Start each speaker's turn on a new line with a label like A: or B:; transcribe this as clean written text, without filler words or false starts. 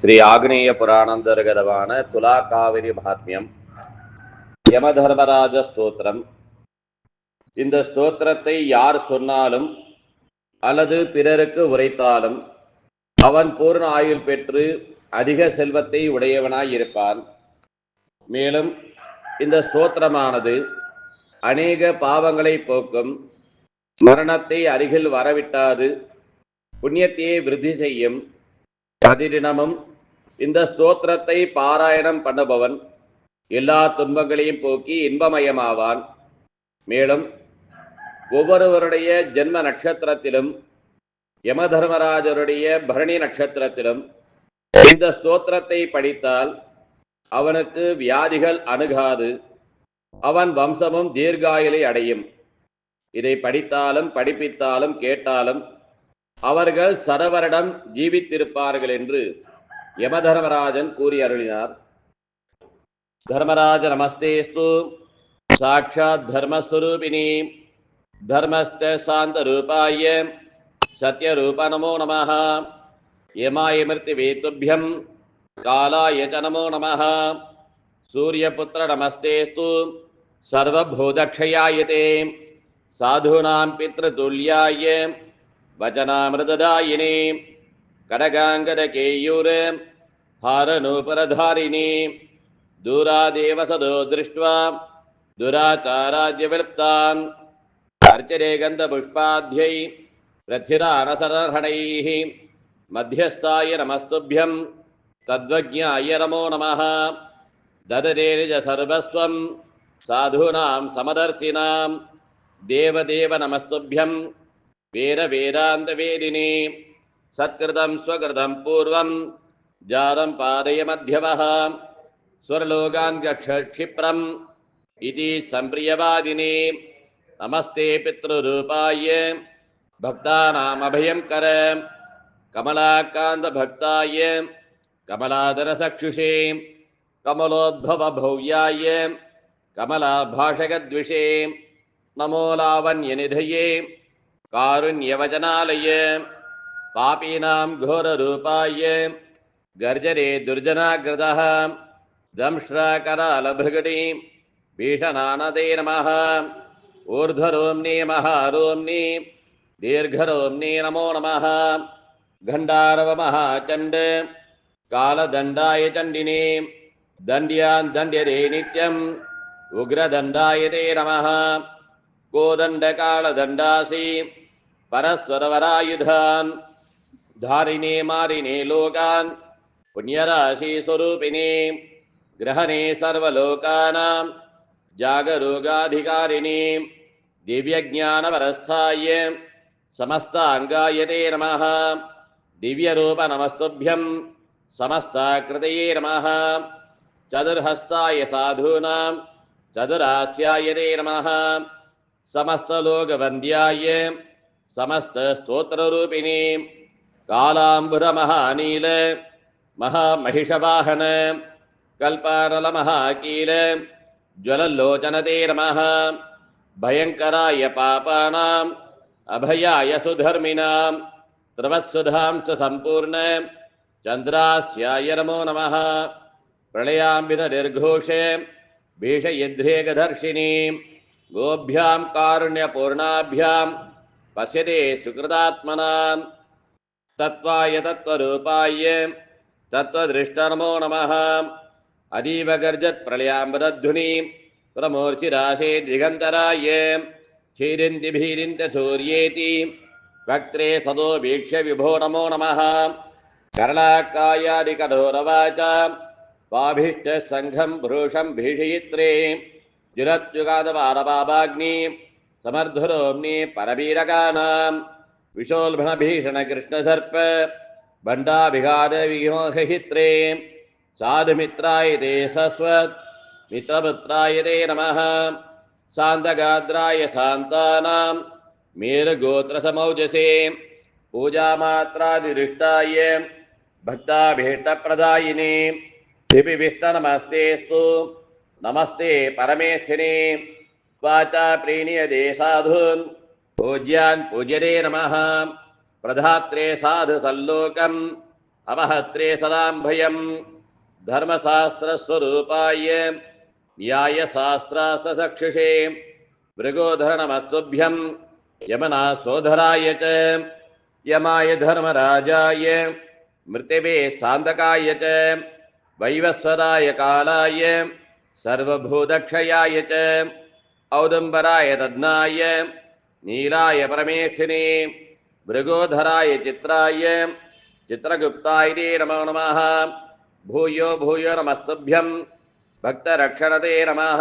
A: ஸ்ரீ ஆக்னேய புராணந்தர்கதமான துலா காவிரி மகாத்மியம் யமதர்மராஜ ஸ்தோத்திரம். இந்த ஸ்தோத்திரத்தை யார் சொன்னாலும் அல்லது பிறருக்கு உரைத்தாலும் அவன் பூர்ண ஆயுள் பெற்று அதிக செல்வத்தை உடையவனாய் இருப்பான். மேலும் இந்த ஸ்தோத்திரமானது அநேக பாவங்களை போக்கும், மரணத்தை அருகில் வரவிட்டாது புண்ணியத்தையே விருத்தி செய்யும். பிரதிதினமும் இந்த ஸ்தோத்திரத்தை பாராயணம் பண்ணுபவன் எல்லா துன்பங்களையும் போக்கி இன்பமயமாவான். மேலும் ஒவ்வொருவருடைய ஜென்ம நட்சத்திரத்திலும் யமதர்மராஜருடைய பரணி நட்சத்திரத்திலும் இந்த ஸ்தோத்திரத்தை படித்தால் அவனுக்கு வியாதிகள் அணுகாது, அவன் வம்சமும் தீர்காயுளை அடையும். இதை படித்தாலும் படிப்பித்தாலும் கேட்டாலும் அவர்கள் சரவரிடம் ஜீவித்திருப்பார்கள் என்று யமதர்மராஜன் கூறி அருளினார். தர்மராஜ நமஸ்தேஸ்து சாட்சாத் தர்மஸ்வரூபிணி தர்மஸ்த சாந்த ரூபாய சத்யரூப நமோ நமः. யமாய மிருத்யுவேதுभ्यं காலாய ச நமோ நமः. சூரியபுத்திர நமஸ்தேஸ்து சர்வபூதக்ஷயாயதே சாதுனாம் பித்ருதுல்யாய வச்சனாமிருததாயினே கடகாங்கதகேயூர் ஹாரநூபரதாரிணி தூராதேவ சதோ திருஷ்ட்வா துராச்சாராத்ய விலுப்தான் அர்ச்சரே கந்த புஷ்பாத்யை பிரதிரானசரஹணைः. மத்தியஸ்தாய நமஸ்துभ्यं தத்வஜ்ஞாய நமோ நமः. தததே நிஜ சர்வஸ்வம் சாதுனாம் சமதர்சினாம் தேவதேவ நமஸ்துभ्यं வேத வேதாந்த வேதினி. சத்கிருதம் ஸ்வகிருதம் பூர்வம் ஜாதம் பாதய மத்யவः. ஸ்வர்லோகான் கக்ஷிப்ரம் இதி சம்பிரியவாதினி. நமஸ்தே பித்ருரூபாய பக்தானாம் அபயம் கர கமலாகாந்த பக்தாய கமலாதர சக்ஷுஷே கமலோத்பவ பௌயாய கமலாபாஷகத்விஷே நமோ லாவண்யநிதயே காருண்யவச்சனாலய பாபீனாம் கோரரூபாய கர்ஜரே துர்ஜனாகிருதः தம்ஷ்ராகராலபிருகடி பீஷணானதே நமः. ஊர்ಧ್ವரோம்னி மகாரோம்னி தீர்घரோம்னி நமோ நமः. கண்டாரவ மகாச்சண்ட காலதண்டாய சண்டினே தண்ட்யான் தண்ட்யதே நித்யம் உக்ரதண்டாய தே நமः. கோதண்ட காலதண்டாசி பரஸ்வரவராயுதான் தாரிணே மாரிணே லோகான் புண்ணியராசி ஸ்வரூபிணே கிரஹணே சர்வலோகானாம் ஜாகரோகாதிகாரிணி திவ்யஜானவரஸ்தாய சமஸ்தாங்காய தே நமः. திவ்யரூப நமஸ்துभ्यं சமஸ்தாக்ருதயே நமः. சதுர்ஹஸ்தாய சாதூனாம் சதுராஸ்யாய தே நமः. சமஸ்தலோகவந்தியாய சமஸ்தஸ்தோத்திரரூபிணி காலாம்புர மகாநீல மகாமகிஷவாஹன கல்பானல மகாகீல ஜ்வலல்லோச்சனதே நமः. பயங்கராய பாபானாம் அபயாய சுதர்மினாம் திரவத்சுதாம்ச சம்பூர்ண சந்திராஸ்யாய நமோ நமः. பிரளயாம்பித நிர்ഘോഷ பீஷயத்ரேகதர்ஷினி கோபியாம் காருண்யபூர்ணாபியாம் பசியதே சுகிருதாத்மனாம். தத்வாய தத்வரூபாய தத்வதிருஷ்ட நமோ நமः. அதீவகர்ஜத் பிரளயாம்பதத்வனி பிரமூர்ச்சிராசே திகந்தராய க்ஷீரிந்தி பீரிந்த சூர்யேதி வக்த்ரே சதோ வீக்ஷ்ய விபோ நமோ நமः. கரளாக்காயாதி கடோரவாச்சா பாபிஷ்ட சங்கம் புருஷம் பீஷயித்ரே ஜுரத்யுகாதபாரபாபாக்னி சமர்துரோம்னி பரபீரகானாம் விஷோல்பண பீஷண கிருஷ்ணசர்ப்ப பண்டாபிகார விமோகஹித்ரே சாதுமித்ராய தே சஸ்வத் மித்ரபுத்ராய தே நமः. சாந்தகாத்ராய சாந்தானாம் மேருகோத்திரசமௌஜசே பூஜாமாத்ராதிருஷ்டாய பக்தாபீஷ்டப்பிரதாயினே திபிவிஷ்ட நமஸ்தேஸ்து நமஸ்தே பரமேஷ்டினே. வாச்சா प्रीणीयते साधून् पूज्यान् पूज्यते नमः प्रधात्रे साधु सल्लोकम् अवहत्रे सदाम्भयं धर्मशास्त्रस्वरूपाय न्यायशास्त्रार्थसक्षिषे मृगोधरणमस्तुभ्यं यमनासोधराय च यमाय धर्मराजाय मृतिवे सान्दकाय च वैवस्वराय कालाय सर्वभूतक्षयाय च औदुम्बराय दद्नाय नीलाय परमेष्ठिने मृगोधराय चित्राय चित्रगुप्ताय नमो नमः। भूयो भूयो नमस्तुभ्यं भक्तरक्षणते नमः।